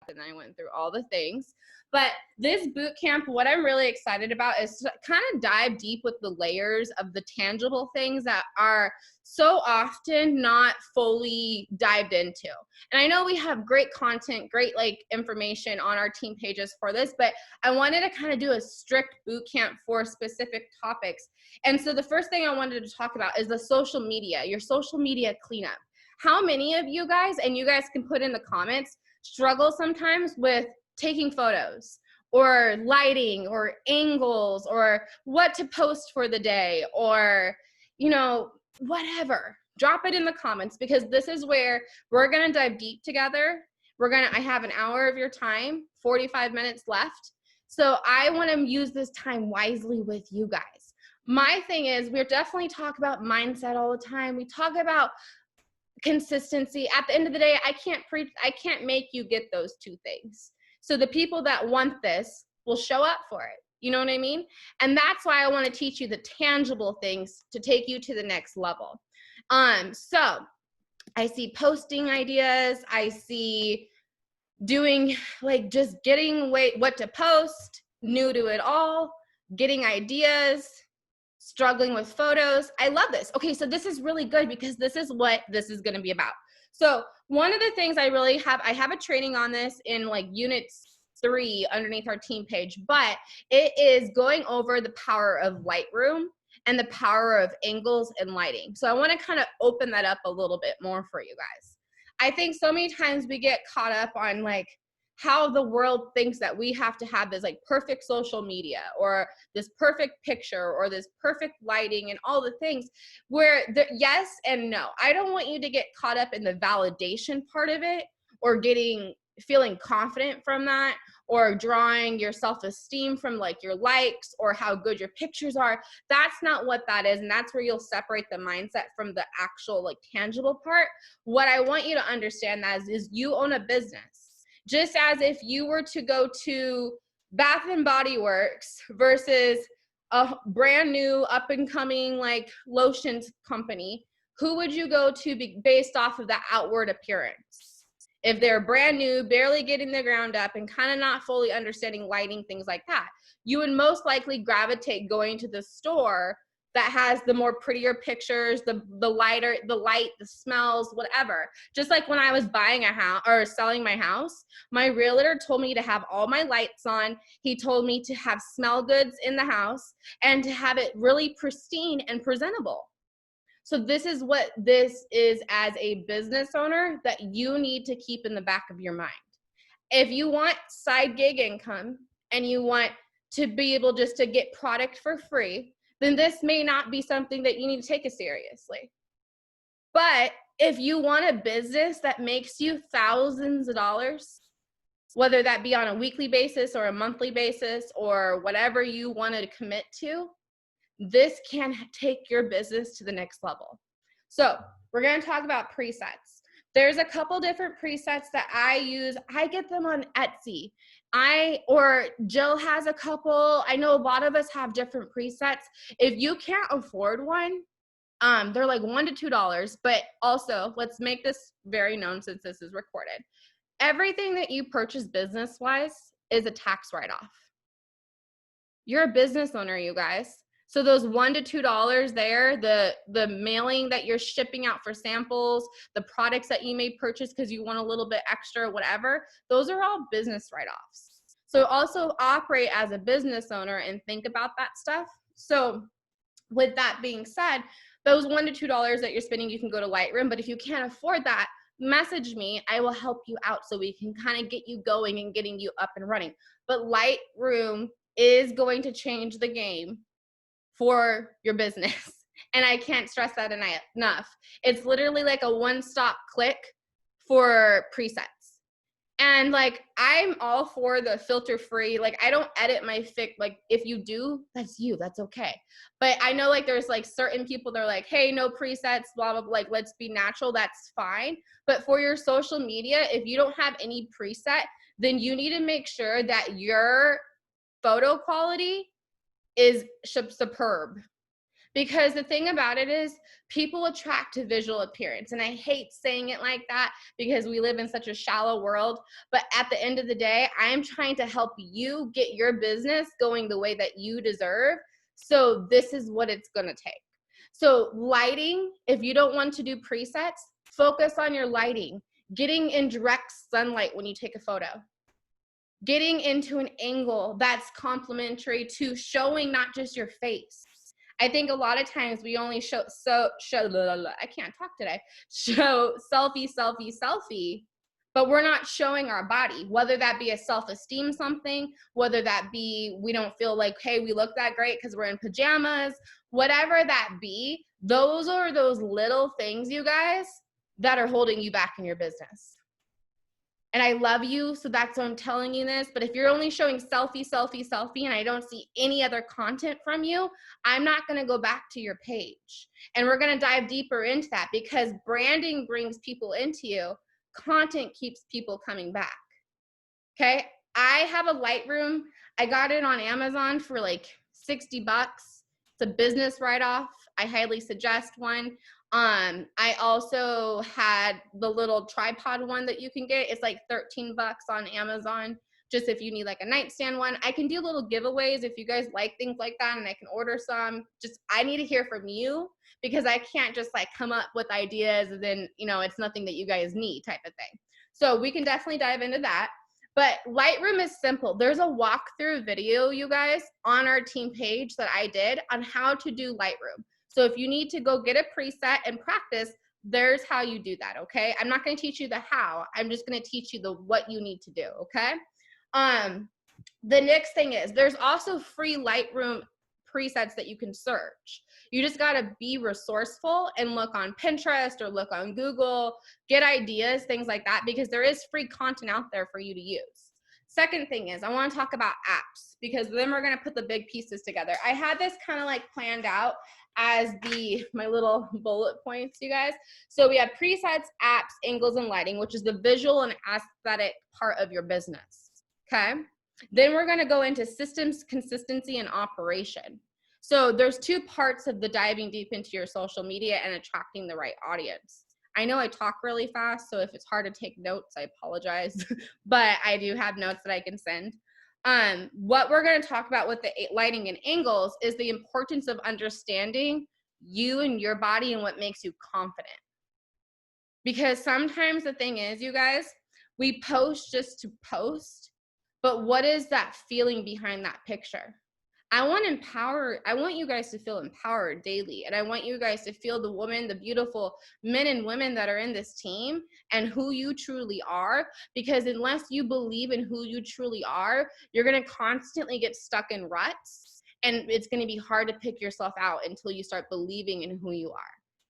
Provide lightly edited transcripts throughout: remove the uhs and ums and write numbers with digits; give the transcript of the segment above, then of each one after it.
and I went through all the things. But this boot camp, what I'm really excited about is to kind of dive deep with the layers of the tangible things that are so often not fully dived into. And I know we have great content, great like information on our team pages for this, but I wanted to kind of do a strict boot camp for specific topics. And so the first thing I wanted to talk about is the social media, your social media cleanup. How many of you guys, and you guys can put in the comments, struggle sometimes with taking photos or lighting or angles or what to post for the day or, you know, whatever? Drop it in the comments, because this is where we're going to dive deep together. I have an hour of your time, 45 minutes left. So I want to use this time wisely with you guys. My thing is, we're definitely talk about mindset all the time. We talk about consistency. At the end of the day, I can't make you get those two things. So the people that want this will show up for it. You know what I mean? And that's why I want to teach you the tangible things to take you to the next level. So I see posting ideas. I see doing like just getting what to post, new to it all, getting ideas, struggling with photos. I love this. Okay, so this is really good because this is what this is going to be about. So one of the things I have a training on this in like unit 3 underneath our team page, but it is going over the power of Lightroom and the power of angles and lighting. So I want to kind of open that up a little bit more for you guys. I think so many times we get caught up on like how the world thinks that we have to have this like perfect social media or this perfect picture or this perfect lighting and all the things, where yes and no. I don't want you to get caught up in the validation part of it or feeling confident from that, or drawing your self-esteem from like your likes or how good your pictures are. That's not what that is. And that's where you'll separate the mindset from the actual like tangible part. What I want you to understand is you own a business. Just as if you were to go to Bath and Body Works versus a brand new up and coming like lotions company, who would you go to based off of the outward appearance? If they're brand new, barely getting the ground up and kind of not fully understanding lighting, things like that, you would most likely gravitate going to the store that has the more prettier pictures, the light, the smells, whatever. Just like when I was buying a house or selling my house, my realtor told me to have all my lights on. He told me to have smell goods in the house and to have it really pristine and presentable. So this is what this is as a business owner that you need to keep in the back of your mind. If you want side gig income and you want to be able just to get product for free, then this may not be something that you need to take as seriously. But if you want a business that makes you thousands of dollars, whether that be on a weekly basis or a monthly basis or whatever you want to commit to, this can take your business to the next level. So we're going to talk about presets. There's a couple different presets that I use. I get them on Etsy. Or Jill has a couple. I know a lot of us have different presets. If you can't afford one, they're like $1 to $2. But also, let's make this very known since this is recorded. Everything that you purchase business-wise is a tax write-off. You're a business owner, you guys. So those $1 to $2 there, the mailing that you're shipping out for samples, the products that you may purchase because you want a little bit extra, whatever, those are all business write-offs. So also operate as a business owner and think about that stuff. So with that being said, those $1 to $2 that you're spending, you can go to Lightroom. But if you can't afford that, message me. I will help you out so we can kind of get you going and getting you up and running. But Lightroom is going to change the game for your business. And I can't stress that enough. It's literally like a one-stop click for presets. And like, I'm all for the filter free. Like, I don't edit my like, if you do, that's you, that's okay. But I know like there's like certain people that are like, hey, no presets, blah, blah, blah, like, let's be natural. That's fine. But for your social media, if you don't have any preset, then you need to make sure that your photo quality is superb. Because the thing about it is people attract to visual appearance. And I hate saying it like that because we live in such a shallow world. But at the end of the day, I am trying to help you get your business going the way that you deserve. So this is what it's going to take. So lighting, if you don't want to do presets, focus on your lighting. Getting in direct sunlight when you take a photo. Getting into an angle that's complementary to showing not just your face. I think a lot of times we only show I can't talk today. Show selfie, but we're not showing our body, whether that be a self-esteem something, whether that be we don't feel like, hey, we look that great because we're in pajamas, whatever that be. Those are those little things, you guys, that are holding you back in your business. And I love you, so that's why I'm telling you this. But if you're only showing selfie, and I don't see any other content from you, I'm not going to go back to your page. And we're going to dive deeper into that because branding brings people into you. Content keeps people coming back. Okay? I have a Lightroom. I got it on Amazon for like $60. It's a business write-off. I highly suggest one. I also had the little tripod one that you can get. It's like $13 on Amazon, just if you need like a nightstand one. I can do little giveaways if you guys like things like that, and I can order some. Just, I need to hear from you because I can't just like come up with ideas and then, you know, it's nothing that you guys need type of thing. So we can definitely dive into that. But Lightroom is simple. There's a walkthrough video, you guys, on our team page that I did on how to do Lightroom. So if you need to go get a preset and practice, there's how you do that, okay? I'm not going to teach you the how. I'm just going to teach you the what you need to do, okay? The next thing is there's also free Lightroom presets that you can search. You just got to be resourceful and look on Pinterest or look on Google, get ideas, things like that, because there is free content out there for you to use. Second thing is I want to talk about apps because then we're going to put the big pieces together. I had this kind of like planned out as my little bullet points, you guys. So we have presets, apps, angles, and lighting, which is the visual and aesthetic part of your business, okay? Then we're gonna go into systems, consistency, and operation. So there's two parts of the diving deep into your social media and attracting the right audience. I know I talk really fast, so if it's hard to take notes, I apologize, but I do have notes that I can send. What we're going to talk about with the lighting and angles is the importance of understanding you and your body and what makes you confident. Because sometimes the thing is, you guys, we post just to post, but what is that feeling behind that picture? I want you guys to feel empowered daily. And I want you guys to feel the woman, the beautiful men and women that are in this team and who you truly are. Because unless you believe in who you truly are, you're going to constantly get stuck in ruts. And it's going to be hard to pick yourself out until you start believing in who you are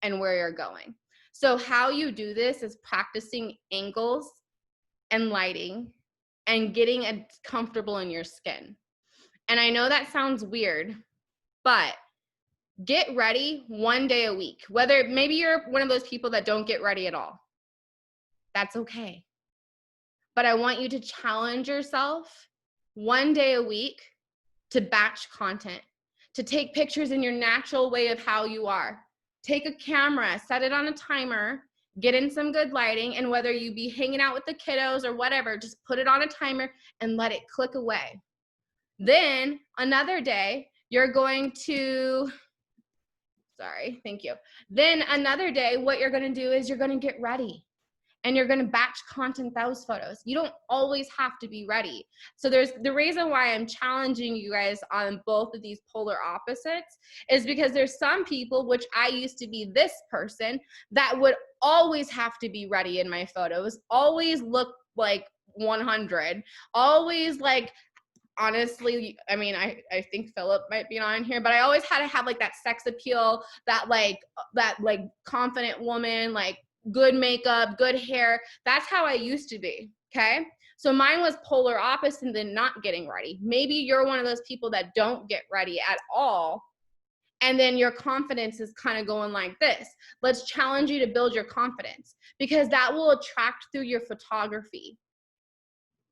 and where you're going. So how you do this is practicing angles and lighting and getting comfortable in your skin. And I know that sounds weird, but get ready one day a week. Whether maybe you're one of those people that don't get ready at all. That's okay. But I want you to challenge yourself one day a week to batch content, to take pictures in your natural way of how you are. Take a camera, set it on a timer, get in some good lighting, and whether you be hanging out with the kiddos or whatever, just put it on a timer and let it click away. Then another day, you're going to, thank you. Then another day, what you're going to do is you're going to get ready and you're going to batch content those photos. You don't always have to be ready. So there's the reason why I'm challenging you guys on both of these polar opposites is because there's some people, which I used to be this person, that would always have to be ready in my photos, always look like 100, always like, honestly, I mean, I think Philip might be on here, but I always had to have like that sex appeal, that confident woman, like good makeup, good hair. That's how I used to be, okay? So mine was polar opposite than not getting ready. Maybe you're one of those people that don't get ready at all, and then your confidence is kind of going like this. Let's challenge you to build your confidence because that will attract through your photography.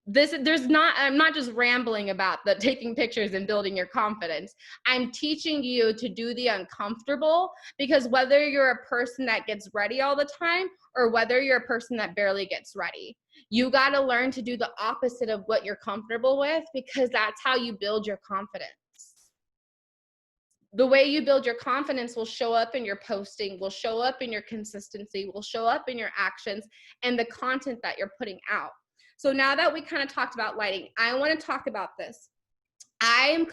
I'm not just rambling about the taking pictures and building your confidence. I'm teaching you to do the uncomfortable, because whether you're a person that gets ready all the time or whether you're a person that barely gets ready, you got to learn to do the opposite of what you're comfortable with, because that's how you build your confidence. The way you build your confidence will show up in your posting, will show up in your consistency, will show up in your actions and the content that you're putting out. So now that we kind of talked about lighting, I want to talk about this. I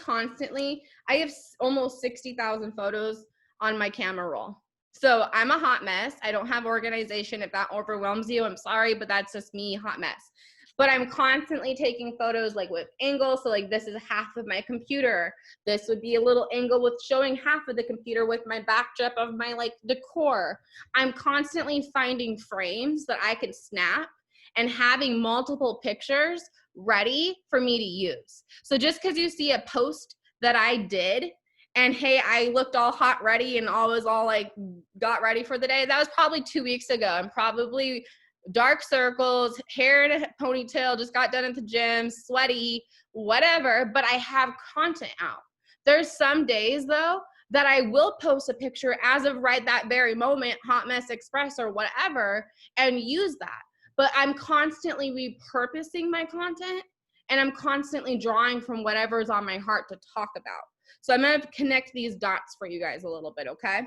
have almost 60,000 photos on my camera roll. So I'm a hot mess. I don't have organization. If that overwhelms you, I'm sorry, but that's just me, hot mess. But I'm constantly taking photos like with angles. So like this is half of my computer. This would be a little angle with showing half of the computer with my backdrop of my like decor. I'm constantly finding frames that I can snap and having multiple pictures ready for me to use. So just because you see a post that I did and hey, I looked all hot ready and all was all like got ready for the day, that was probably 2 weeks ago. I'm probably dark circles, hair in a ponytail, just got done at the gym, sweaty, whatever, but I have content out. There's some days though that I will post a picture as of right that very moment, Hot Mess Express or whatever, and use that. But I'm constantly repurposing my content and I'm constantly drawing from whatever's on my heart to talk about. So I'm gonna connect these dots for you guys a little bit, okay?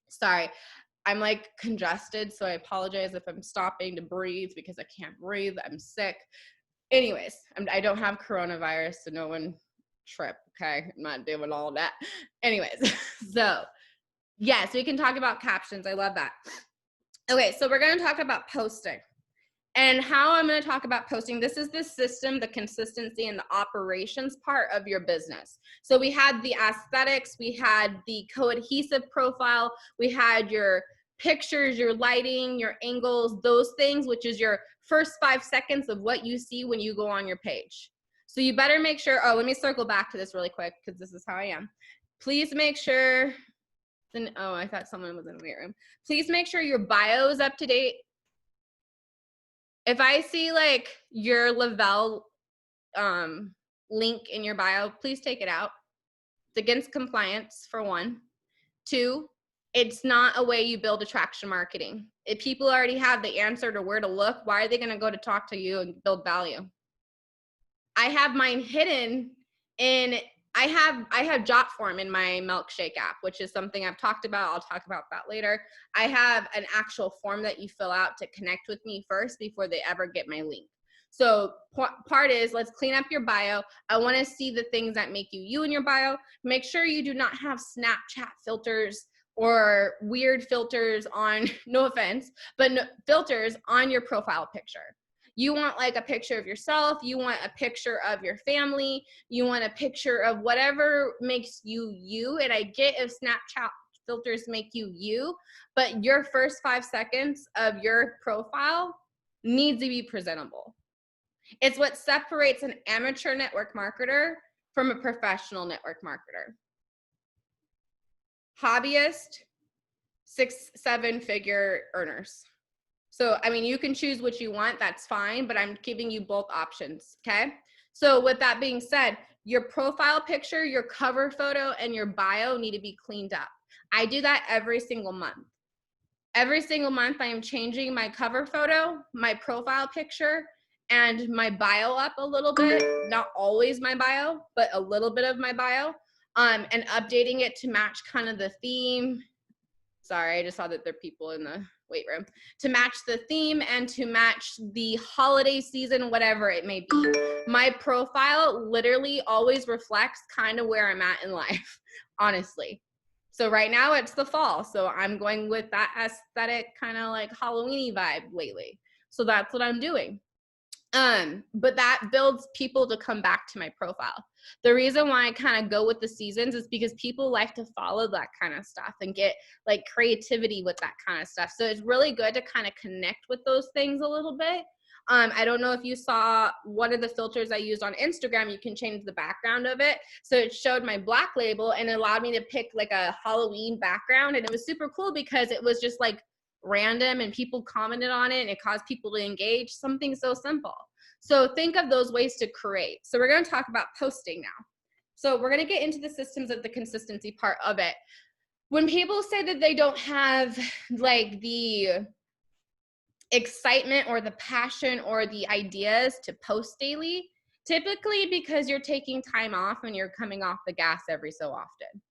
Sorry, I'm like congested, so I apologize if I'm stopping to breathe because I can't breathe, I'm sick. Anyways, I don't have coronavirus, so no one trip, okay? I'm not doing all that. Anyways, so yes, we can talk about captions, I love that. Okay, so we're gonna talk about posting. And how I'm going to talk about posting, this is the system, the consistency, and the operations part of your business. So we had the aesthetics, we had the cohesive profile, we had your pictures, your lighting, your angles, those things, which is your first 5 seconds of what you see when you go on your page. So you better make sure, let me circle back to this really quick because this is how I am. Please make sure, I thought someone was in the weight room. Please make sure your bio is up to date. If I see like your Lavelle link in your bio, please take it out. It's against compliance, for one. 2, it's not a way you build attraction marketing. If people already have the answer to where to look, why are they going to go to talk to you and build value? I have mine hidden in, I have Jotform in my Milkshake app, which is something I've talked about. I'll talk about that later. I have an actual form that you fill out to connect with me first before they ever get my link. So part is, let's clean up your bio. I want to see the things that make you in your bio. Make sure you do not have Snapchat filters or weird filters on, no offense, but filters on your profile picture. You want like a picture of yourself, you want a picture of your family, you want a picture of whatever makes you you. And I get if Snapchat filters make you you, but your first 5 seconds of your profile needs to be presentable. It's what separates an amateur network marketer from a professional network marketer. Hobbyist, 6-7 figure earners. So, I mean, you can choose what you want, that's fine, but I'm giving you both options, okay? So with that being said, your profile picture, your cover photo, and your bio need to be cleaned up. I do that every single month. Every single month, I am changing my cover photo, my profile picture, and my bio up a little bit. Not always my bio, but a little bit of my bio, and updating it to match kind of the theme. Sorry, I just saw that there are people in the weight room. To match the theme and to match the holiday season, whatever it may be. My profile literally always reflects kind of where I'm at in life, honestly. So right now it's the fall, so I'm going with that aesthetic kind of like Halloween-y vibe lately. So that's what I'm doing. But that builds people to come back to my profile. The reason why I kind of go with the seasons is because people like to follow that kind of stuff and get like creativity with that kind of stuff. So it's really good to kind of connect with those things a little bit. I don't know if you saw one of the filters I used on Instagram, you can change the background of it. So it showed my black label and it allowed me to pick like a Halloween background. And it was super cool because it was just like random and people commented on it and it caused people to engage, something so simple. So think of those ways to create. So we're going to talk about posting now. So we're going to get into the systems of the consistency part of it. When people say that they don't have like the excitement or the passion or the ideas to post daily, typically because you're taking time off and you're coming off the gas every so often.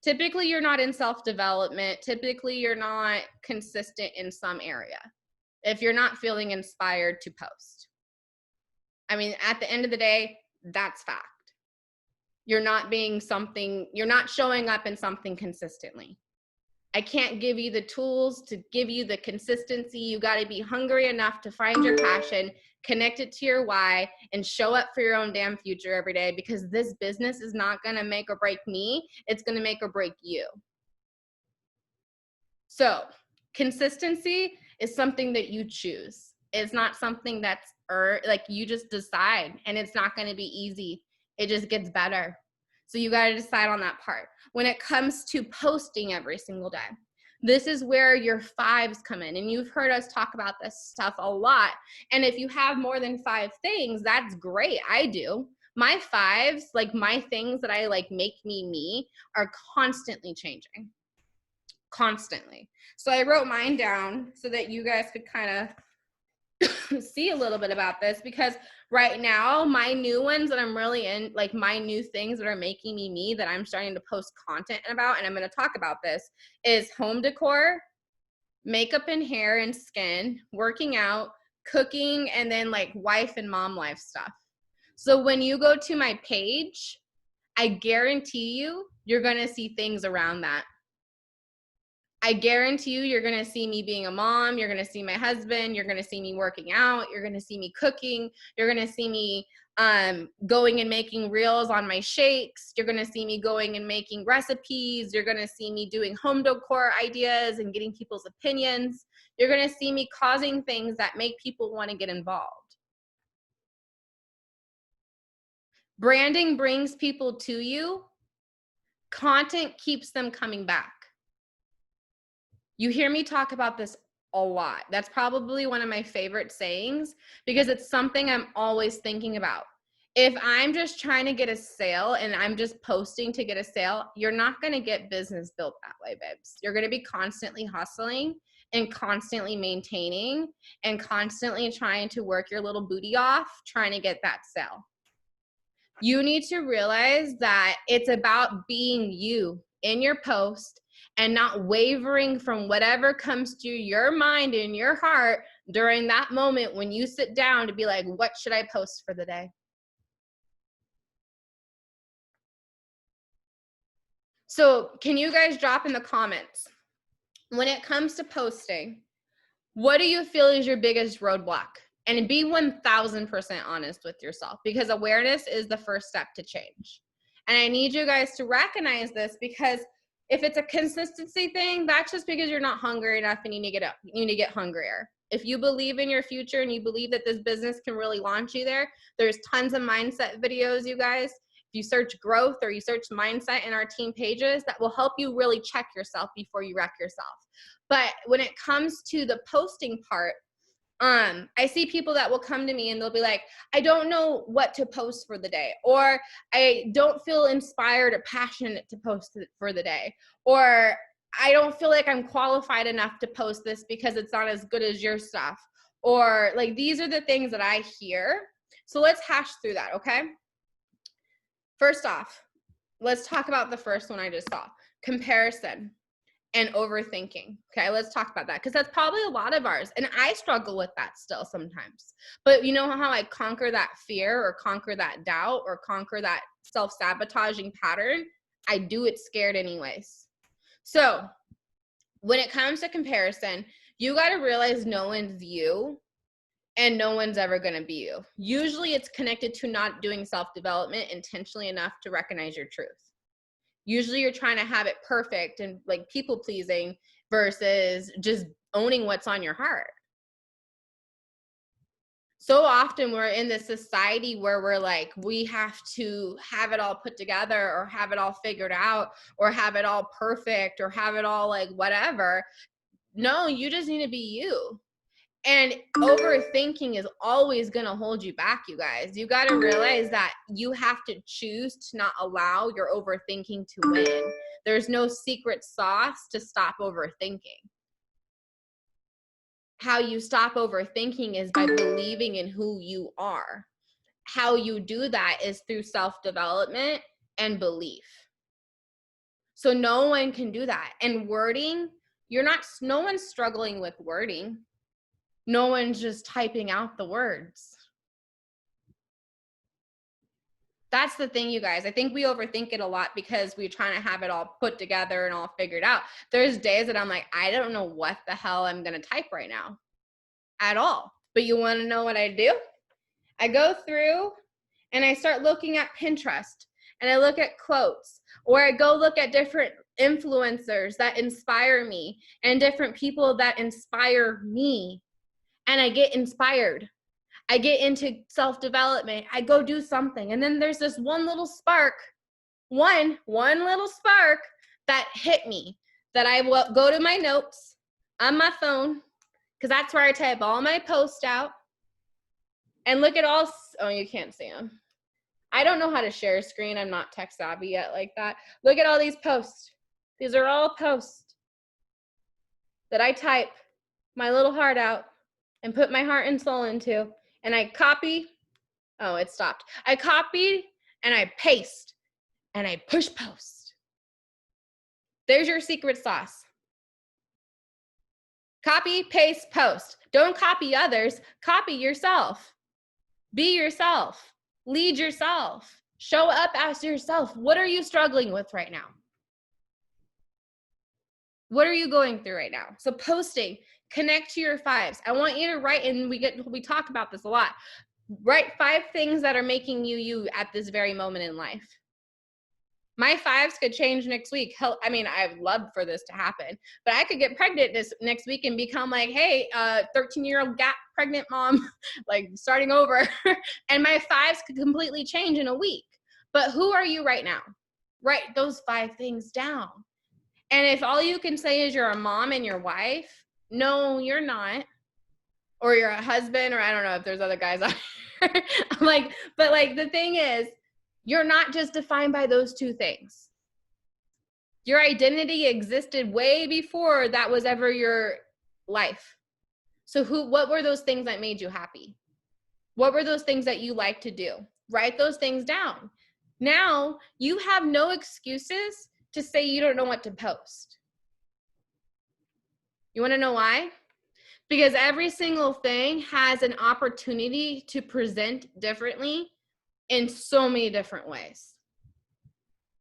Typically you're not in self-development. Typically you're not consistent in some area if you're not feeling inspired to post. I mean, at the end of the day, that's fact. You're not showing up in something consistently. I can't give you the tools to give you the consistency. You got to be hungry enough to find your passion, connect it to your why, and show up for your own damn future every day, because this business is not going to make or break me. It's going to make or break you. So consistency is something that you choose. It's not something that's like you just decide, and it's not going to be easy. It just gets better. So you got to decide on that part. When it comes to posting every single day, this is where your 5s come in. And you've heard us talk about this stuff a lot. And if you have more than 5 things, that's great. I do. My 5s, like my things that I like make me, are constantly changing. Constantly. So I wrote mine down so that you guys could kind of see a little bit about this, because right now my new ones that I'm really in, like my new things that are making me that I'm starting to post content about, and I'm going to talk about this, is home decor, makeup and hair and skin, working out, cooking, and then like wife and mom life stuff. So when you go to my page, I guarantee you're going to see things around that. I guarantee you're going to see me being a mom. You're going to see my husband. You're going to see me working out. You're going to see me cooking. You're going to see me going and making reels on my shakes. You're going to see me going and making recipes. You're going to see me doing home decor ideas and getting people's opinions. You're going to see me causing things that make people want to get involved. Branding brings people to you. Content keeps them coming back. You hear me talk about this a lot. That's probably one of my favorite sayings, because it's something I'm always thinking about. If I'm just trying to get a sale and I'm just posting to get a sale, you're not going to get business built that way, babes. You're going to be constantly hustling and constantly maintaining and constantly trying to work your little booty off, trying to get that sale. You need to realize that it's about being you in your post and not wavering from whatever comes to your mind and your heart during that moment when you sit down to be like, what should I post for the day? So can you guys drop in the comments, when it comes to posting, what do you feel is your biggest roadblock? And be 1000% honest with yourself, because awareness is the first step to change. And I need you guys to recognize this, because if it's a consistency thing, that's just because you're not hungry enough and you need to get hungrier. If you believe in your future and you believe that this business can really launch you there, there's tons of mindset videos, you guys. If you search growth or you search mindset in our team pages, that will help you really check yourself before you wreck yourself. But when it comes to the posting part, I see people that will come to me and they'll be like, I don't know what to post for the day, or I don't feel inspired or passionate to post for the day, or I don't feel like I'm qualified enough to post this because it's not as good as your stuff, or like, these are the things that I hear. So let's hash through that, okay? First off, let's talk about the first one I just saw, comparison and overthinking. Okay, let's talk about that, because that's probably a lot of ours. And I struggle with that still sometimes. But you know how I conquer that fear or conquer that doubt or conquer that self-sabotaging pattern? I do it scared anyways. So when it comes to comparison, you got to realize no one's you and no one's ever going to be you. Usually it's connected to not doing self-development intentionally enough to recognize your truth. Usually you're trying to have it perfect and like people pleasing versus just owning what's on your heart. So often we're in this society where we're like, we have to have it all put together or have it all figured out or have it all perfect or have it all like whatever. No, you just need to be you. And overthinking is always going to hold you back, you guys. You got to realize that you have to choose to not allow your overthinking to win. There's no secret sauce to stop overthinking. How you stop overthinking is by believing in who you are. How you do that is through self-development and belief. So no one can do that. And wording, no one's struggling with wording. No one's just typing out the words. That's the thing, you guys. I think we overthink it a lot because we're trying to have it all put together and all figured out. There's days that I'm like, I don't know what the hell I'm going to type right now at all. But you want to know what I do? I go through and I start looking at Pinterest and I look at quotes, or I go look at different influencers that inspire me and different people that inspire me. And I get inspired. I get into self-development. I go do something. And then there's this one little spark, one little spark that hit me, that I will go to my notes on my phone, because that's where I type all my posts out, and look at all, oh, you can't see them. I don't know how to share a screen. I'm not tech savvy yet like that. Look at all these posts. These are all posts that I type my little heart out and put my heart and soul into. And I copy, oh, it stopped. I copied and I paste and I push post. There's your secret sauce. Copy, paste, post. Don't copy others, copy yourself. Be yourself, lead yourself, show up as yourself. What are you struggling with right now? What are you going through right now? So posting, connect to your fives. I want you to write, and we talk about this a lot. Write 5 things that are making you you at this very moment in life. My 5s could change next week. I mean, I'd love for this to happen, but I could get pregnant this next week and become like, hey, 13-year-old gap pregnant mom, like starting over. And my 5s could completely change in a week. But who are you right now? Write those 5 things down. And if all you can say is you're a mom and your wife, no, you're not. Or you're a husband, or I don't know if there's other guys out here. But the thing is, you're not just defined by those 2 things. Your identity existed way before that was ever your life. So what were those things that made you happy? What were those things that you like to do? Write those things down. Now you have no excuses to say you don't know what to post. You want to know why? Because every single thing has an opportunity to present differently in so many different ways.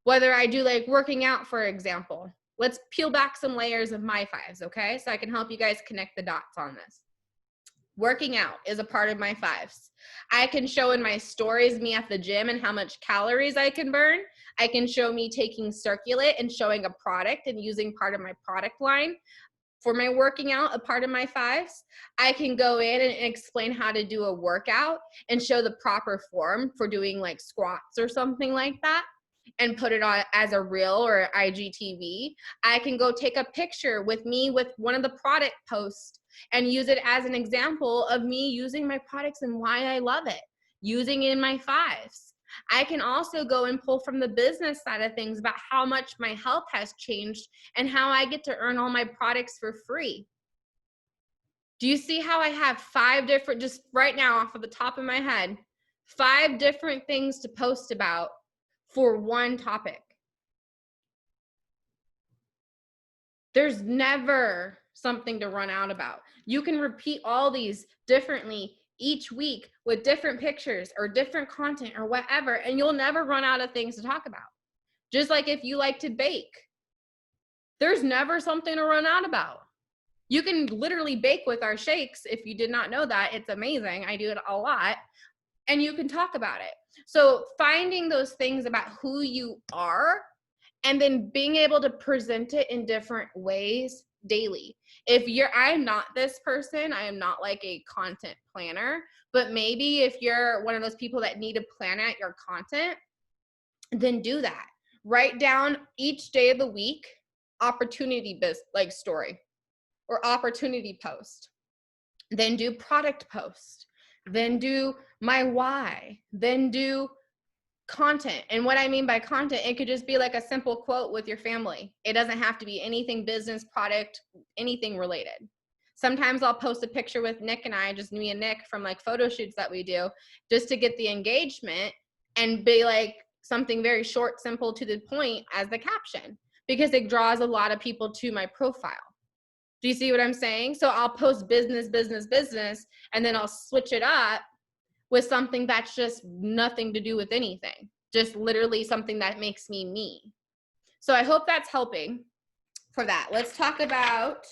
Whether I do like working out, for example, let's peel back some layers of my 5s, okay? So I can help you guys connect the dots on this. Working out is a part of my 5s. I can show in my stories me at the gym and how much calories I can burn. I can show me taking Circulate and showing a product and using part of my product line for my working out, a part of my 5s. I can go in and explain how to do a workout and show the proper form for doing like squats or something like that, and put it on as a reel or IGTV. I can go take a picture with me with one of the product posts and use it as an example of me using my products and why I love it, using it in my 5s. I can also go and pull from the business side of things about how much my health has changed and how I get to earn all my products for free. Do you see how I have 5 different, just right now off of the top of my head, 5 different things to post about for one topic? There's never something to run out about. You can repeat all these differently each week with different pictures or different content or whatever, and you'll never run out of things to talk about. Just like if you like to bake, there's never something to run out about. You can literally bake with our shakes. If you did not know that, it's amazing. I do it a lot, and you can talk about it. So finding those things about who you are and then being able to present it in different ways daily. I'm not this person, I am not like a content planner, but maybe if you're one of those people that need to plan out your content, then do that. Write down each day of the week, opportunity story or opportunity post. then do product post, then do my why, then do content. And what I mean by content, it could just be like a simple quote with your family. It doesn't have to be anything business, product, anything related. Sometimes I'll post a picture with Nick and I, just me and Nick, from like photo shoots that we do, just to get the engagement, and be like something very short, simple, to the point as the caption, because it draws a lot of people to my profile. Do you see what I'm saying? So I'll post business, business, business, and then I'll switch it up with something that's just nothing to do with anything, just literally something that makes me me. So I hope that's helping for that. Let's talk about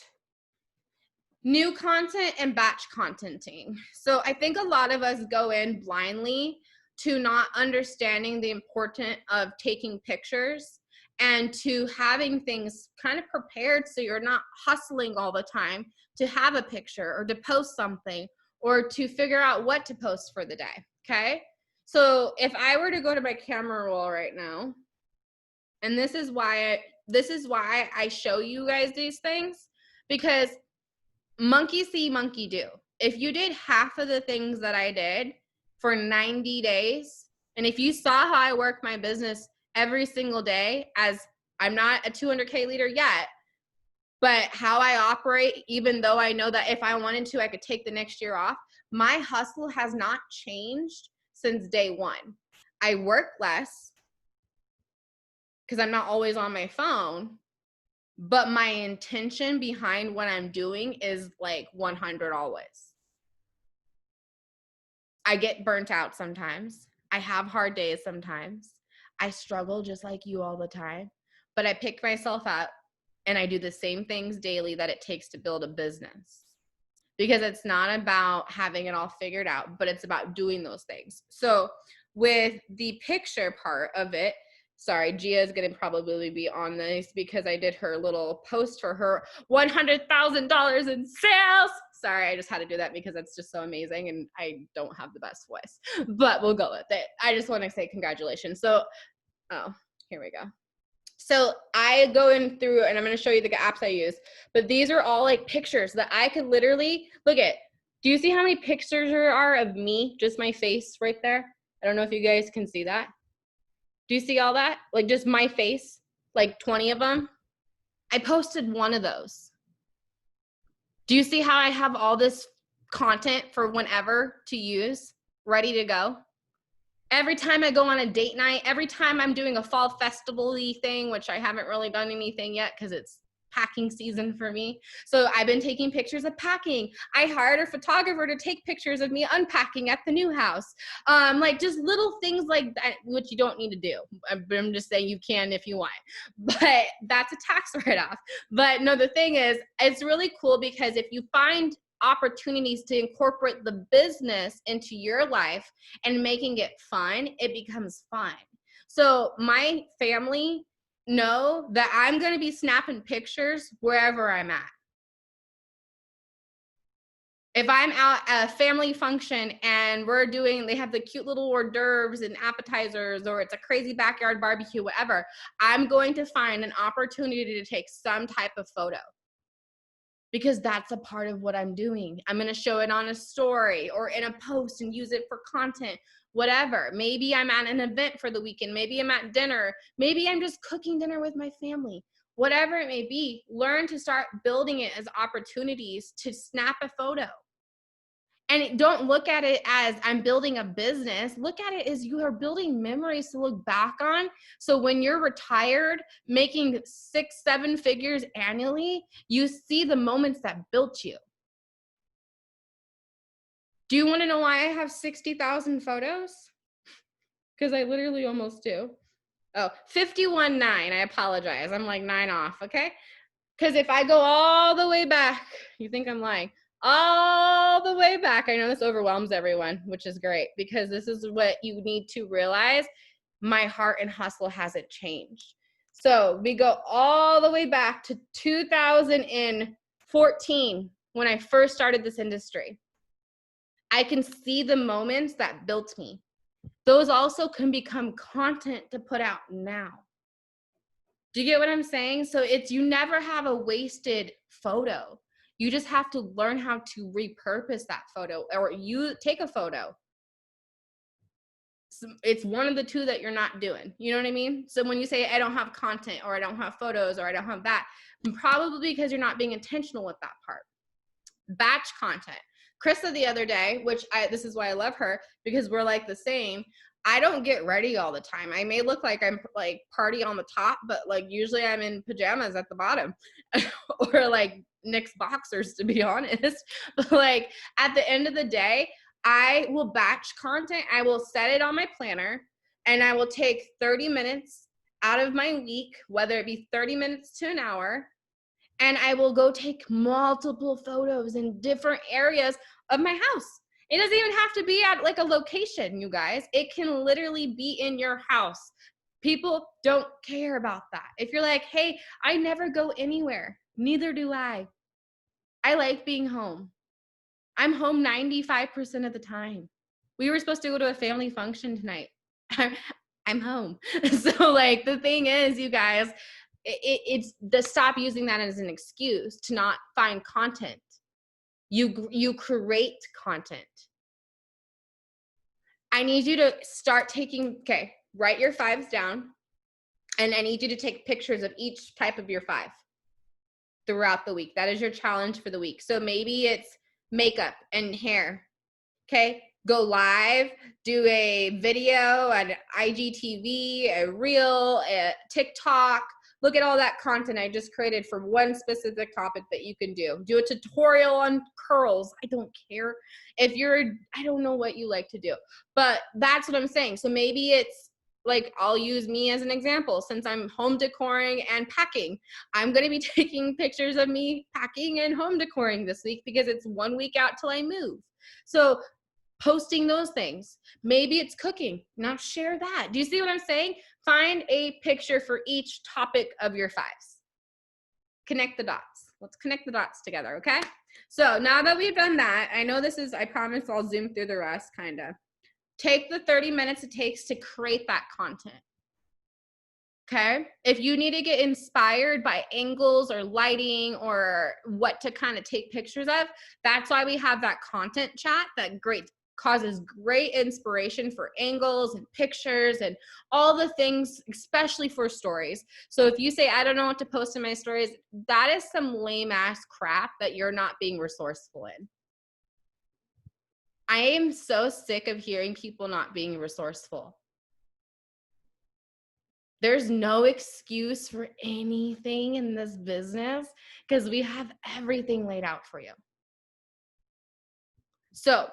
new content and batch contenting. So I think a lot of us go in blindly to not understanding the importance of taking pictures and to having things kind of prepared, so you're not hustling all the time to have a picture or to post something or to figure out what to post for the day. Okay, so if I were to go to my camera roll right now, and this is why I show you guys these things, because monkey see, monkey do. If you did half of the things that I did for 90 days, and if you saw how I work my business every single day, as I'm not a 200K leader yet, but how I operate, even though I know that if I wanted to, I could take the next year off, my hustle has not changed since day one. I work less because I'm not always on my phone, but my intention behind what I'm doing is like 100 always. I get burnt out sometimes. I have hard days sometimes. I struggle just like you all the time, but I pick myself up and I do the same things daily that it takes to build a business, because it's not about having it all figured out, but it's about doing those things. So with the picture part of it, sorry, Gia is going to probably be on this because I did her little post for her $100,000 in sales. Sorry, I just had to do that because that's just so amazing, and I don't have the best voice, but we'll go with it. I just want to say congratulations. So, oh, here we go. So I go in through, and I'm going to show you the apps I use, but these are all like pictures that I could literally look at. Do you see how many pictures there are of me? Just my face right there. I don't know if you guys can see that. Do you see all that? Like just my face, like 20 of them. I posted one of those. Do you see how I have all this content for whenever to use, ready to go? Every time I go on a date night, every time I'm doing a fall festival-y thing, which I haven't really done anything yet because it's packing season for me. So I've been taking pictures of packing. I hired a photographer to take pictures of me unpacking at the new house. Like just little things like that, which you don't need to do. I'm just saying you can if you want, but that's a tax write-off. But no, the thing is, it's really cool because if you find opportunities to incorporate the business into your life and making it fun, it becomes fun. So my family know that I'm going to be snapping pictures wherever I'm at. If I'm out at a family function and they have the cute little hors d'oeuvres and appetizers, or it's a crazy backyard barbecue, whatever, I'm going to find an opportunity to take some type of photo, because that's a part of what I'm doing. I'm going to show it on a story or in a post and use it for content, whatever. Maybe I'm at an event for the weekend. Maybe I'm at dinner. Maybe I'm just cooking dinner with my family. Whatever it may be, learn to start building it as opportunities to snap a photo. And don't look at it as I'm building a business. Look at it as you are building memories to look back on. So when you're retired, making 6-7 figures annually, you see the moments that built you. Do you want to know why I have 60,000 photos? Because I literally almost do. Oh, 51.9. I apologize. I'm like 9 off, okay? Because if I go all the way back, you think I'm lying. All the way back. I know this overwhelms everyone, which is great, because this is what you need to realize. My heart and hustle hasn't changed. So we go all the way back to 2014 when I first started this industry. I can see the moments that built me. Those also can become content to put out now. Do you get what I'm saying? So you never have a wasted photo. You just have to learn how to repurpose that photo, or you take a photo. So it's one of the two that you're not doing. You know what I mean? So when you say I don't have content, or I don't have photos, or I don't have that, probably because you're not being intentional with that part. Batch content. Krista the other day, this is why I love her, because we're like the same. I don't get ready all the time. I may look like I'm like party on the top, but like usually I'm in pajamas at the bottom or like Nick's boxers, to be honest. But like at the end of the day, I will batch content. I will set it on my planner, and I will take 30 minutes out of my week, whether it be 30 minutes to an hour, and I will go take multiple photos in different areas of my house. It doesn't even have to be at like a location, you guys. It can literally be in your house. People don't care about that. If you're like, hey, I never go anywhere, neither do I. I like being home. I'm home 95% of the time. We were supposed to go to a family function tonight. I'm home. So like the thing is, you guys, it's the stop using that as an excuse to not find content. You create content. I need you to start write your 5s down, and I need you to take pictures of each type of your 5 throughout the week. That is your challenge for the week. So maybe it's makeup and hair. Okay, go live, do a video, an IGTV, a reel, a TikTok. Look at all that content I just created for one specific topic that you can do. Do a tutorial on curls. I don't care. I don't know what you like to do, but that's what I'm saying. So maybe it's like, I'll use me as an example. Since I'm home decoring and packing, I'm going to be taking pictures of me packing and home decoring this week because it's 1 week out till I move. So posting those things. Maybe it's cooking. Now share that. Do you see what I'm saying? Find a picture for each topic of your 5s. Connect the dots. Let's connect the dots together, okay? So now that we've done that, I promise I'll zoom through the rest, kind of. Take the 30 minutes it takes to create that content. Okay? If you need to get inspired by angles or lighting or what to kind of take pictures of, that's why we have that content chat that causes great inspiration for angles and pictures and all the things, especially for stories. So if you say, I don't know what to post in my stories, that is some lame ass crap that you're not being resourceful in. I am so sick of hearing people not being resourceful. There's no excuse for anything in this business because we have everything laid out for you. So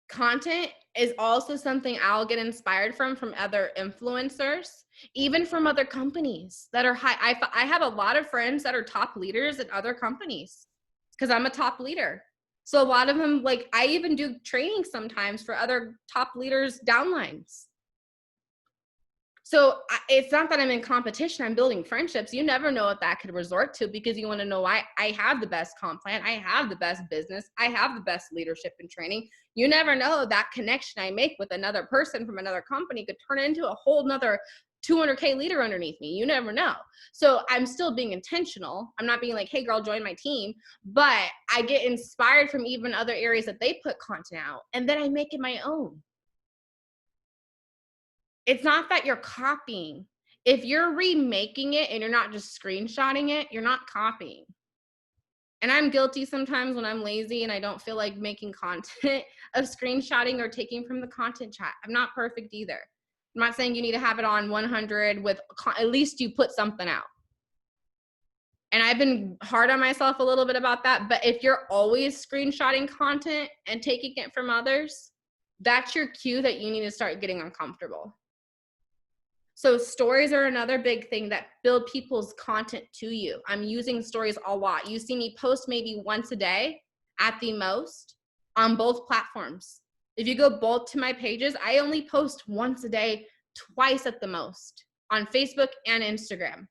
content is also something I'll get inspired from other influencers, even from other companies that are high. I have a lot of friends that are top leaders at other companies because I'm a top leader. So a lot of them, like, I even do training sometimes for other top leaders downlines. So it's not that I'm in competition, I'm building friendships. You never know what that could resort to because you want to know why I have the best comp plan. I have the best business. I have the best leadership and training. You never know that connection I make with another person from another company could turn into a whole nother 200K leader underneath me. You never know. So I'm still being intentional. I'm not being like, hey girl, join my team, but I get inspired from even other areas that they put content out, and then I make it my own. It's not that you're copying. If you're remaking it and you're not just screenshotting it, you're not copying. And I'm guilty sometimes when I'm lazy and I don't feel like making content of screenshotting or taking from the content chat. I'm not perfect either. I'm not saying you need to have it on 100 with at least you put something out. And I've been hard on myself a little bit about that. But if you're always screenshotting content and taking it from others, that's your cue that you need to start getting uncomfortable. So stories are another big thing that build people's content to you. I'm using stories a lot. You see me post maybe once a day at the most on both platforms. If you go both to my pages, I only post once a day, twice at the most on Facebook and Instagram.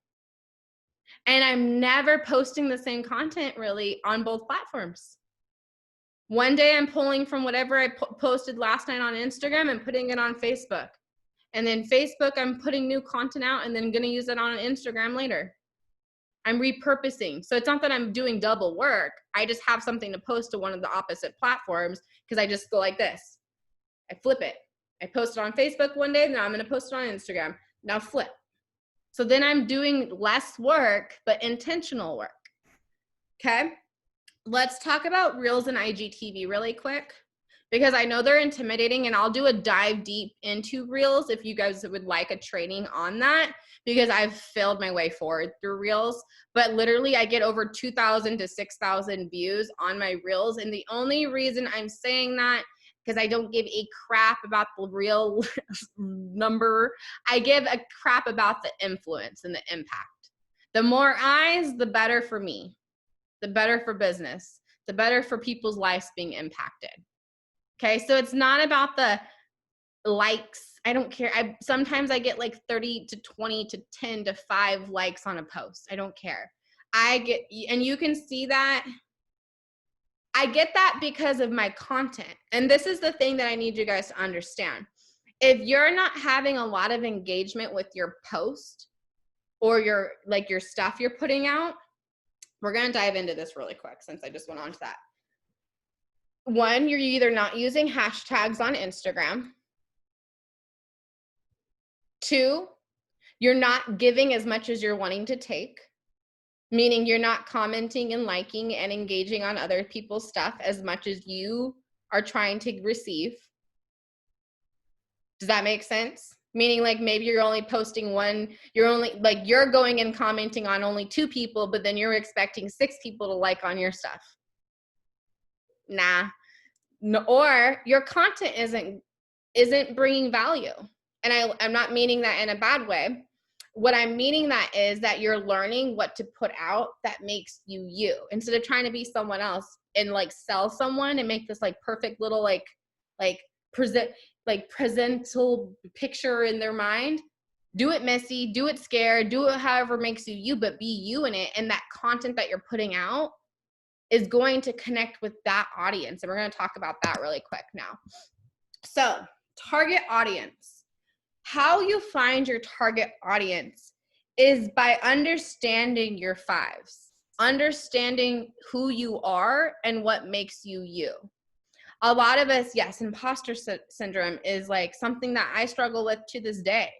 And I'm never posting the same content really on both platforms. One day I'm pulling from whatever I posted last night on Instagram and putting it on Facebook. And then Facebook, I'm putting new content out and then going to use it on Instagram later. I'm repurposing. So it's not that I'm doing double work. I just have something to post to one of the opposite platforms because I just go like this. I flip it. I post it on Facebook one day, now I'm going to post it on Instagram. Now flip. So then I'm doing less work, but intentional work. Okay. Let's talk about Reels and IGTV really quick, because I know they're intimidating, and I'll do a dive deep into Reels if you guys would like a training on that, because I've failed my way forward through Reels. But literally I get over 2,000 to 6,000 views on my Reels. And the only reason I'm saying that, because I don't give a crap about the real number. I give a crap about the influence and the impact. The more eyes, the better for me, the better for business, the better for people's lives being impacted. Okay, so it's not about the likes. I don't care. Sometimes I get like 30 to 20 to 10 to 5 likes on a post. I don't care. And you can see that. I get that because of my content. And this is the thing that I need you guys to understand. If you're not having a lot of engagement with your post or your stuff you're putting out, we're going to dive into this really quick since I just went on to that. One, you're either not using hashtags on Instagram. 2, you're not giving as much as you're wanting to take, meaning you're not commenting and liking and engaging on other people's stuff as much as you are trying to receive. Does that make sense? Meaning like maybe you're only posting one, you're going and commenting on only 2 people, but then you're expecting 6 people to like on your stuff. Nah. No, or your content isn't bringing value. And I'm not meaning that in a bad way. What I'm meaning that is that you're learning what to put out that makes you you, instead of trying to be someone else and like sell someone and make this like perfect little presentable picture in their mind. Do it messy, do it scared, do it however makes you you, but be you in it. And that content that you're putting out is going to connect with that audience. And we're going to talk about that really quick now. So, target audience. How you find your target audience is by understanding your 5s, understanding who you are and what makes you you. A lot of us, yes, imposter syndrome is like something that I struggle with to this day.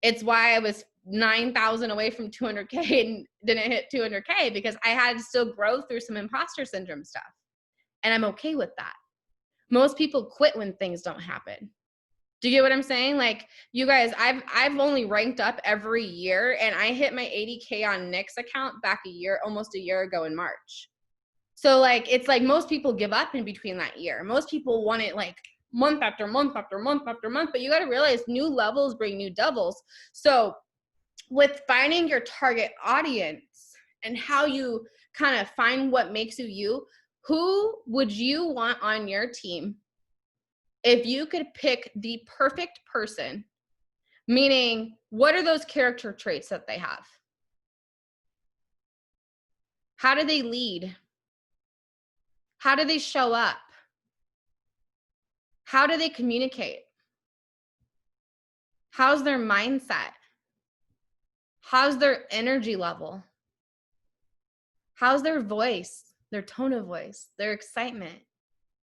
It's why I was 9,000 away from 200K and didn't hit 200K, because I had to still grow through some imposter syndrome stuff. And I'm okay with that. Most people quit when things don't happen. Do you get what I'm saying? Like, you guys, I've only ranked up every year, and I hit my 80K on Nick's account back almost a year ago in March. So like, it's like most people give up in between that year. Most people want it like month after month after month after month, but you got to realize new levels bring new doubles. So with finding your target audience and how you kind of find what makes you you, who would you want on your team? If you could pick the perfect person, meaning what are those character traits that they have? How do they lead? How do they show up? How do they communicate? How's their mindset? How's their energy level? How's their voice, their tone of voice, their excitement,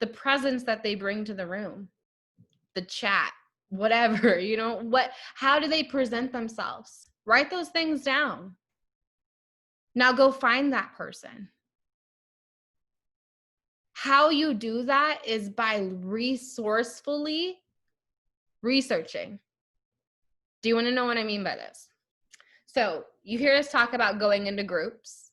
the presence that they bring to the room, the chat, whatever, how do they present themselves? Write those things down. Now go find that person. How you do that is by resourcefully researching. Do you want to know what I mean by this? So you hear us talk about going into groups,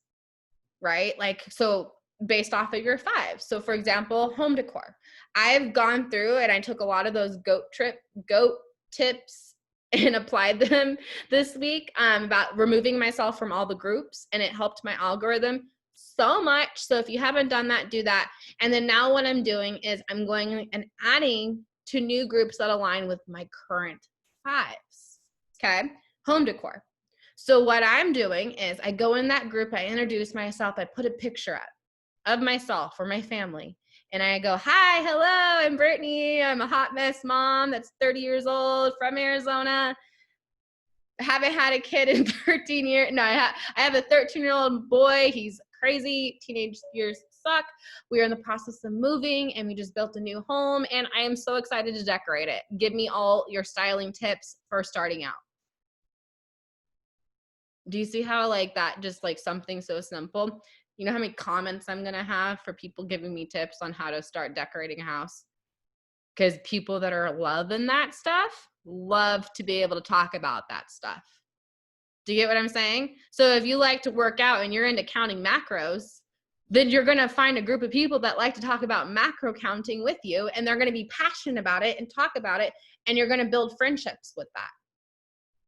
right? Like, so based off of your 5. So for example, home decor. I've gone through and I took a lot of those goat tips and applied them this week about removing myself from all the groups, and it helped my algorithm so much. So if you haven't done that, do that. And then now what I'm doing is I'm going and adding to new groups that align with my current 5s. Okay. Home decor. So what I'm doing is I go in that group, I introduce myself, I put a picture up of myself or my family, and I go, hi, hello, I'm Brittany. I'm a hot mess mom that's 30 years old from Arizona. haven't had a kid in 13 years. No, I have a 13-year-old boy. He's crazy. Teenage years suck. We are in the process of moving and we just built a new home and I am so excited to decorate it. Give me all your styling tips for starting out. Do you see how like that just like something so simple? You know how many comments I'm going to have for people giving me tips on how to start decorating a house? Because people that are loving that stuff love to be able to talk about that stuff. Do you get what I'm saying? So if you like to work out and you're into counting macros, then you're going to find a group of people that like to talk about macro counting with you, and they're going to be passionate about it and talk about it, and you're going to build friendships with that.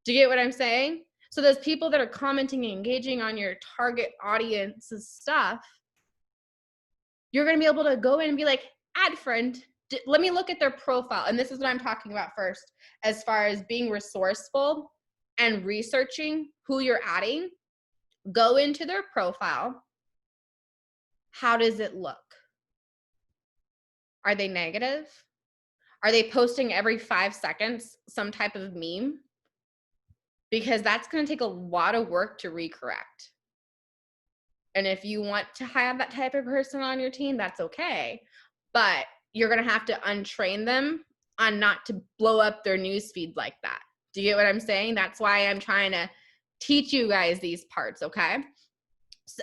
Do you get what I'm saying? So those people that are commenting and engaging on your target audience's stuff, you're going to be able to go in and be like, add friend. Let me look at their profile. And this is what I'm talking about first, as far as being resourceful and researching who you're adding. Go into their profile. How does it look? Are they negative? Are they posting every 5 seconds some type of meme? Because that's going to take a lot of work to recorrect. And if you want to have that type of person on your team, that's okay. But you're going to have to untrain them on not to blow up their newsfeed like that. Do you get what I'm saying? That's why I'm trying to teach you guys these parts, okay? So,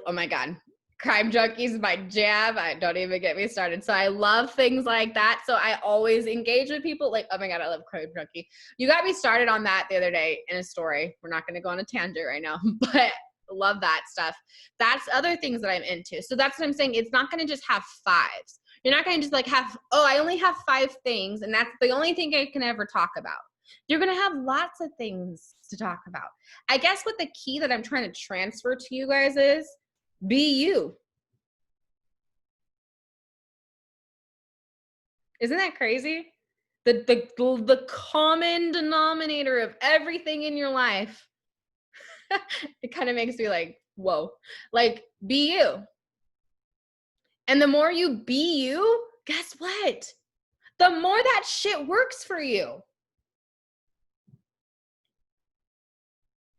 oh my God. Crime Junkies, my jam. Don't even get me started. So I love things like that. So I always engage with people like, oh my God, I love Crime Junkie. You got me started on that the other day in a story. We're not going to go on a tangent right now, but love that stuff. That's other things that I'm into. So that's what I'm saying. It's not going to just have fives. You're not going to just like have, oh, I only have 5 things and that's the only thing I can ever talk about. You're going to have lots of things to talk about. I guess what the key that I'm trying to transfer to you guys is be you. Isn't that crazy? The common denominator of everything in your life. It kind of makes me like, whoa, like be you. And the more you be you, guess what? The more that shit works for you.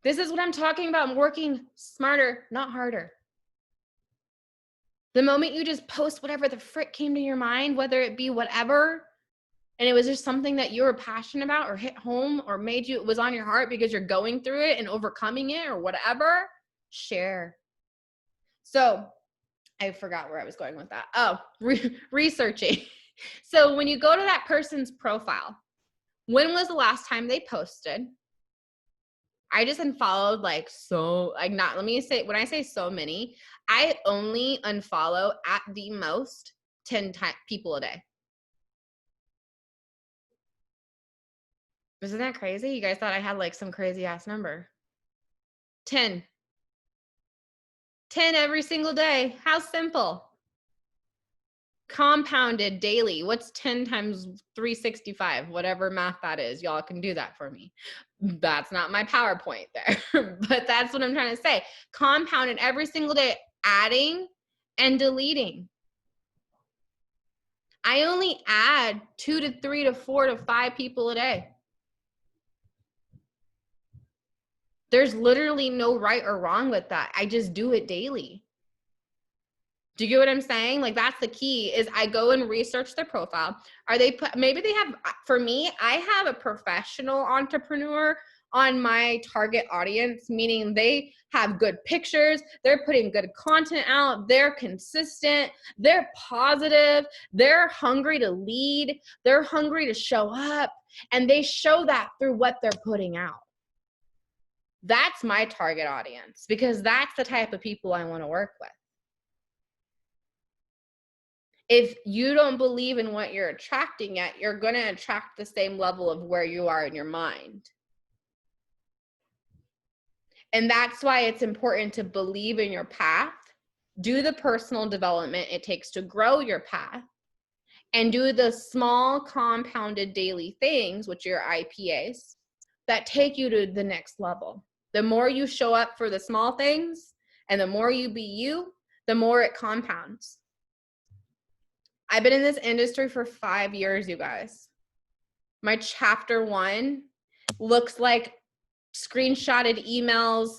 This is what I'm talking about. I'm working smarter, not harder. The moment you just post whatever the frick came to your mind, whether it be whatever, and it was just something that you were passionate about or hit home or made you, it was on your heart because you're going through it and overcoming it or whatever, share. So I forgot where I was going with that. Oh, researching. So when you go to that person's profile, when was the last time they posted? I just unfollowed like so, like not, let me say, when I say so many, I only unfollow at the most 10 people a day. Isn't that crazy? You guys thought I had like some crazy ass number. 10. 10 every single day. How simple. Compounded daily. What's 10 times 365? Whatever math that is. Y'all can do that for me. That's not my PowerPoint there. But that's what I'm trying to say. Compounded every single day, adding and deleting. I only add 2 to 3 to 4 to 5 people a day. There's literally no right or wrong with that. I just do it daily. Do you get what I'm saying? Like that's the key is I go and research their profile. Are they, maybe they have, for me, I have a professional entrepreneur on my target audience, meaning they have good pictures, they're putting good content out, they're consistent, they're positive, they're hungry to lead, they're hungry to show up, and they show that through what they're putting out. That's my target audience because that's the type of people I want to work with. If you don't believe in what you're attracting yet, you're going to attract the same level of where you are in your mind. And that's why it's important to believe in your path, do the personal development it takes to grow your path, and do the small compounded daily things, which are IPAs, that take you to the next level. The more you show up for the small things and the more you be you, the more it compounds. I've been in this industry for 5 years, you guys. My chapter 1 looks like screenshotted emails,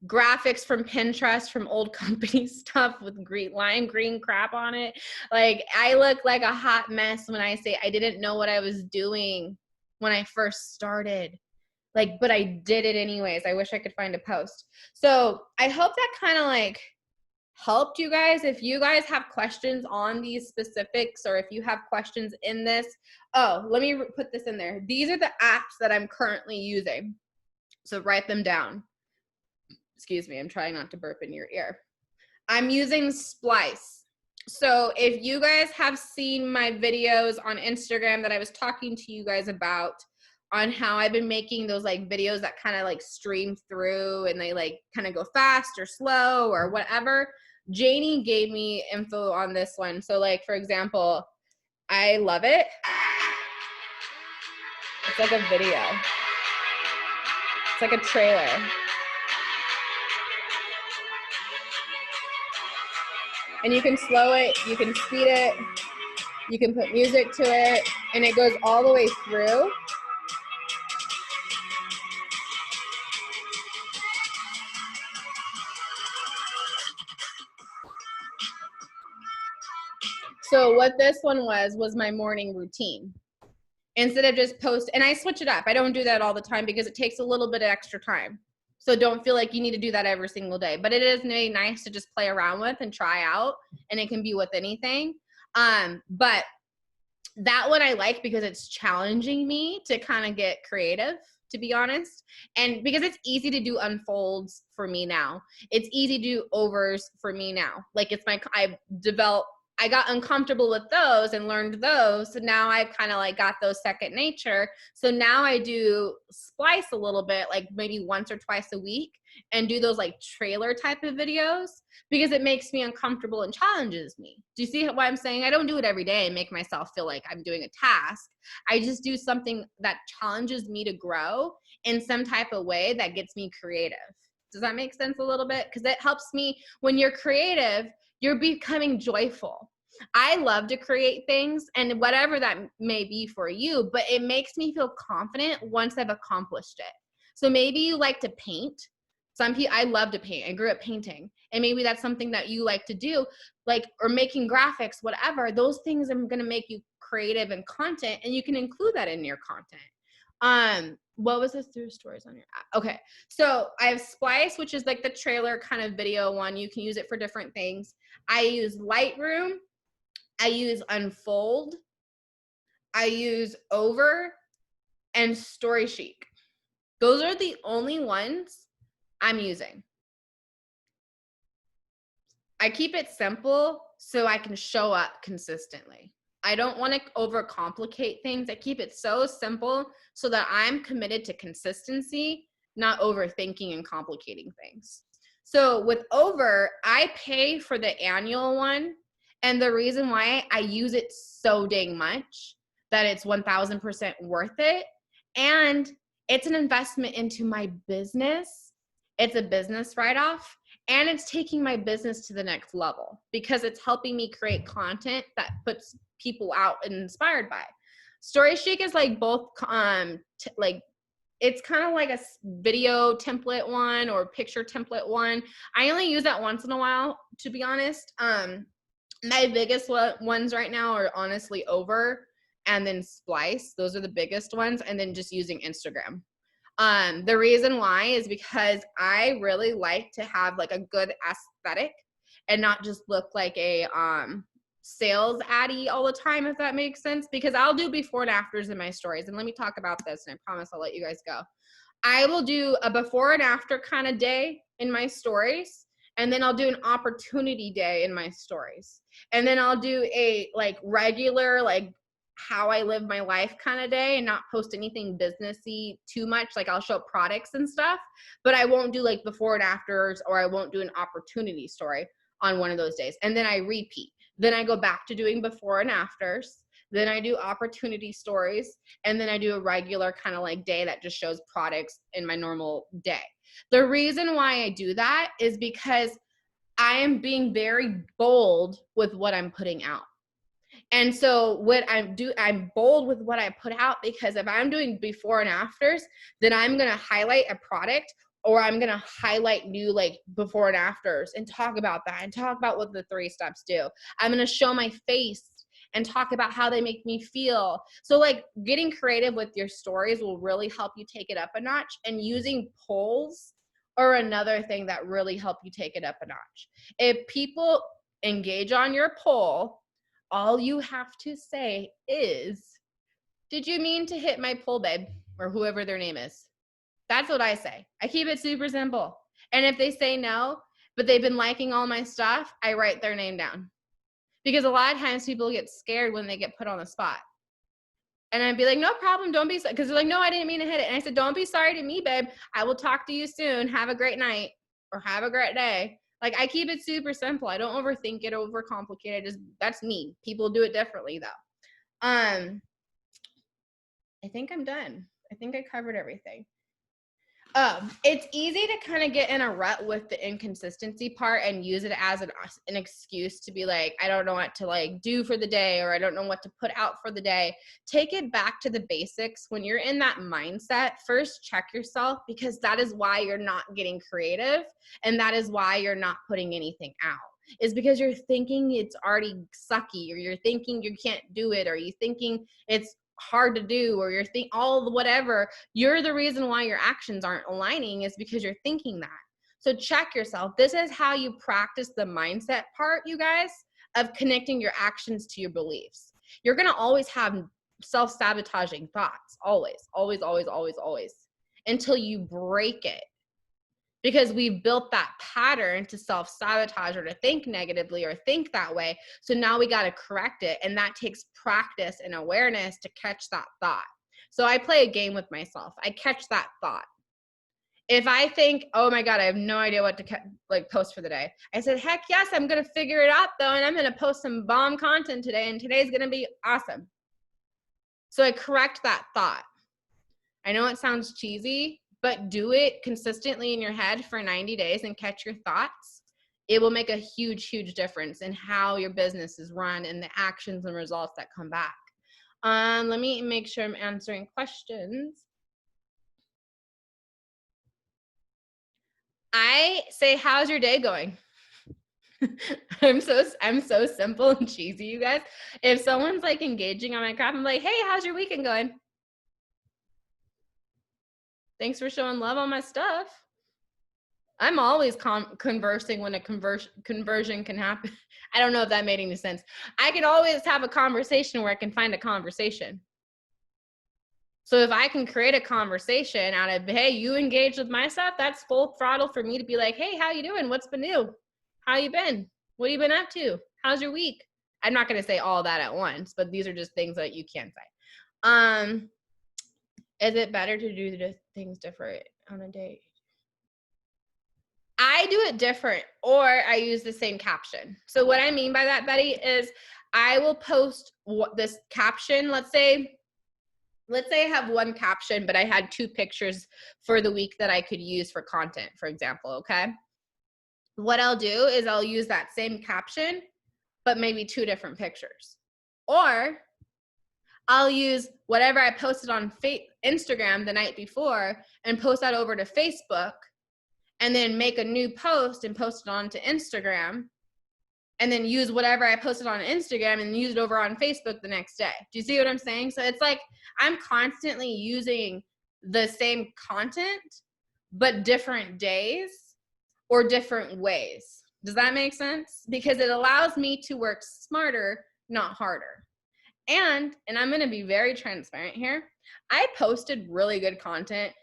graphics from Pinterest from old company stuff with lime green crap on it. Like, I look like a hot mess when I say I didn't know what I was doing when I first started. Like, but I did it anyways. I wish I could find a post. So I hope that kind of like helped you guys. If you guys have questions on these specifics, or if you have questions in this, oh, let me put this in there. These are the apps that I'm currently using. So write them down. Excuse me, I'm trying not to burp in your ear. I'm using Splice. So if you guys have seen my videos on Instagram that I was talking to you guys about, on how I've been making those like videos that kind of like stream through and they like kind of go fast or slow or whatever, Janie gave me info on this one. So like, for example, I love it. It's like a video. It's like a trailer. And you can slow it, you can speed it, you can put music to it, and it goes all the way through. So what this one was my morning routine. Instead of just post, and I switch it up. I don't do that all the time because it takes a little bit of extra time. So don't feel like you need to do that every single day. But it is really nice to just play around with and try out, and it can be with anything. But that one I like because it's challenging me to kind of get creative, to be honest. And because it's easy to do unfolds for me now. It's easy to do overs for me now. Like, it's I got uncomfortable with those and learned those. So now I've kind of like got those second nature. So now I do Splice a little bit, like maybe once or twice a week, and do those like trailer type of videos because it makes me uncomfortable and challenges me. Do you see what I'm saying? I don't do it every day and make myself feel like I'm doing a task. I just do something that challenges me to grow in some type of way that gets me creative. Does that make sense a little bit? Because it helps me. When you're creative, you're becoming joyful. I love to create things, and whatever that may be for you, but it makes me feel confident once I've accomplished it. So maybe you like to paint. Some people, I love to paint. I grew up painting, and maybe that's something that you like to do, like, or making graphics, whatever. Those things are going to make you creative and content, and you can include that in your content. What was this through stories on your app? Okay, so I have Splice, which is like the trailer kind of video one. You can use it for different things. I use Lightroom. I use Unfold. I use Over and StoryChic. Those are the only ones I'm using. I keep it simple so I can show up consistently. I don't want to overcomplicate things. I keep it so simple so that I'm committed to consistency, not overthinking and complicating things. So with Over, I pay for the annual one. And the reason why I use it so dang much that it's 1000% worth it. And it's an investment into my business. It's a business write-off. And it's taking my business to the next level because it's helping me create content that puts people out and inspired by. StoryChic is like both, like, it's kind of like a video template one or picture template one. I only use that once in a while, to be honest. My biggest ones right now are honestly Over and then Splice. Those are the biggest ones. And then just using Instagram. The reason why is because I really like to have like a good aesthetic and not just look like a sales addy all the time, if that makes sense, because I'll do before and afters in my stories. And let me talk about this, and I promise I'll let you guys go. I will do a before and after kind of day in my stories, and then I'll do an opportunity day in my stories. And then I'll do a like regular, like how I live my life kind of day and not post anything businessy too much. Like, I'll show products and stuff, but I won't do like before and afters, or I won't do an opportunity story on one of those days. And then I repeat. Then I go back to doing before and afters. Then I do opportunity stories. And then I do a regular kind of like day that just shows products in my normal day. The reason why I do that is because I am being very bold with what I'm putting out. And so what I'm bold with what I put out, because if I'm doing before and afters, then I'm going to highlight a product, or I'm going to highlight new like before and afters and talk about that and talk about what the 3 steps do. I'm going to show my face and talk about how they make me feel. So like getting creative with your stories will really help you take it up a notch, and using polls are another thing that really help you take it up a notch. If people engage on your poll, all you have to say is, did you mean to hit my poll, babe? Or whoever their name is. That's what I say. I keep it super simple. And if they say no, but they've been liking all my stuff, I write their name down. Because a lot of times people get scared when they get put on the spot. And I'd be like, no problem, don't be, because they're like, no, I didn't mean to hit it. And I said, don't be sorry to me, babe. I will talk to you soon. Have a great night, or have a great day. Like, I keep it super simple. I don't overthink it, overcomplicate it. That's me. People do it differently though. I think I'm done. I think I covered everything. It's easy to kind of get in a rut with the inconsistency part and use it as an excuse to be like, I don't know what to like do for the day, or I don't know what to put out for the day. Take it back to the basics. When you're in that mindset, first check yourself, because that is why you're not getting creative, and that is why you're not putting anything out. Is because you're thinking it's already sucky, or you're thinking you can't do it, or you're thinking it's hard to do, or you're all the whatever. You're the reason why your actions aren't aligning, is because you're thinking that. So check yourself. This is how you practice the mindset part, you guys, of connecting your actions to your beliefs. You're going to always have self-sabotaging thoughts, always, always, always, always, always, until you break it. Because we've built that pattern to self-sabotage, or to think negatively, or think that way. So now we got to correct it. And that takes practice and awareness to catch that thought. So I play a game with myself. I catch that thought. If I think, oh my God, I have no idea what to post for the day, I said, heck yes, I'm going to figure it out though. And I'm going to post some bomb content today. And today's going to be awesome. So I correct that thought. I know it sounds cheesy, but do it consistently in your head for 90 days and catch your thoughts. It will make a huge, huge difference in how your business is run and the actions and results that come back. Let me make sure I'm answering questions. I say, how's your day going? I'm so simple and cheesy, you guys. If someone's like engaging on my crap, I'm like, hey, how's your weekend going? Thanks for showing love on my stuff. I'm always conversing when a conversion can happen. I don't know if that made any sense. I can always have a conversation where I can find a conversation. So if I can create a conversation out of, hey, you engaged with my stuff, that's full throttle for me to be like, hey, how you doing? What's been new? How you been? What have you been up to? How's your week? I'm not going to say all that at once, but these are just things that you can say. Is it better to do the things different on a date? I do it different, or I use the same caption. So what I mean by that, Betty, is I will post this caption. Let's say I have one caption, but I had 2 pictures for the week that I could use for content, for example, okay? What I'll do is I'll use that same caption, but maybe 2 different pictures. Or I'll use whatever I posted on Instagram the night before and post that over to Facebook, and then make a new post and post it onto Instagram, and then use whatever I posted on Instagram and use it over on Facebook the next day. Do you see what I'm saying? So it's like I'm constantly using the same content, but different days or different ways. Does that make sense? Because it allows me to work smarter, not harder. And I'm going to be very transparent here. I posted really good content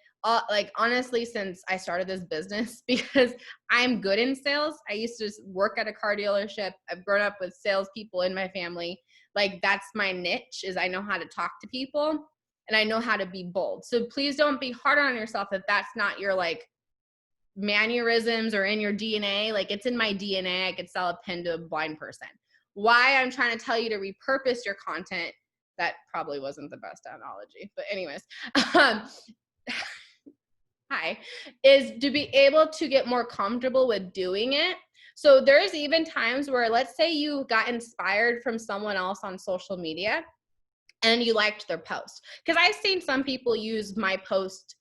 honestly, since I started this business, because I'm good in sales. I used to work at a car dealership. I've grown up with salespeople in my family. Like, that's my niche, is I know how to talk to people and I know how to be bold. So please don't be hard on yourself if that's not your like mannerisms or in your DNA. Like, it's in my DNA. I could sell a pen to a blind person. Why I'm trying to tell you to repurpose your content, that probably wasn't the best analogy, but anyways, is to be able to get more comfortable with doing it. So there's even times where, let's say you got inspired from someone else on social media and you liked their post. Because I've seen some people use my post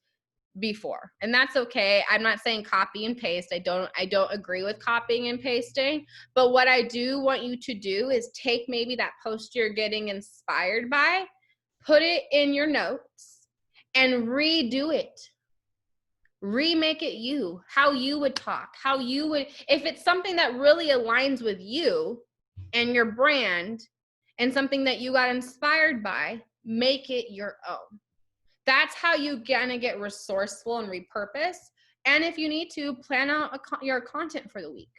before, and that's okay. I'm not saying copy and paste. I don't agree with copying and pasting, but what I do want you to do is take maybe that post you're getting inspired by, put it in your notes and redo it. Remake it you, how you would talk, how you would, if it's something that really aligns with you and your brand and something that you got inspired by, make it your own. That's how you're gonna get resourceful and repurpose. And if you need to, plan out your content for the week.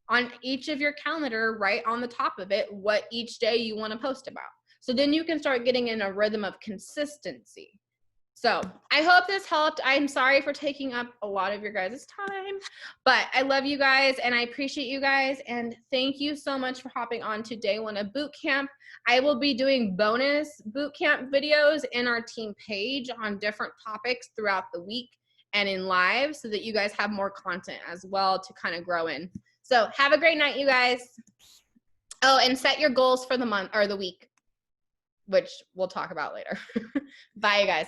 On each of your calendar, write on the top of it what each day you want to post about. So then you can start getting in a rhythm of consistency. So I hope this helped. I'm sorry for taking up a lot of your guys' time, but I love you guys and I appreciate you guys. And thank you so much for hopping on to day one of boot camp. I will be doing bonus boot camp videos in our team page on different topics throughout the week and in live, so that you guys have more content as well to kind of grow in. So have a great night, you guys. Oh, and set your goals for the month or the week, which we'll talk about later. Bye, you guys.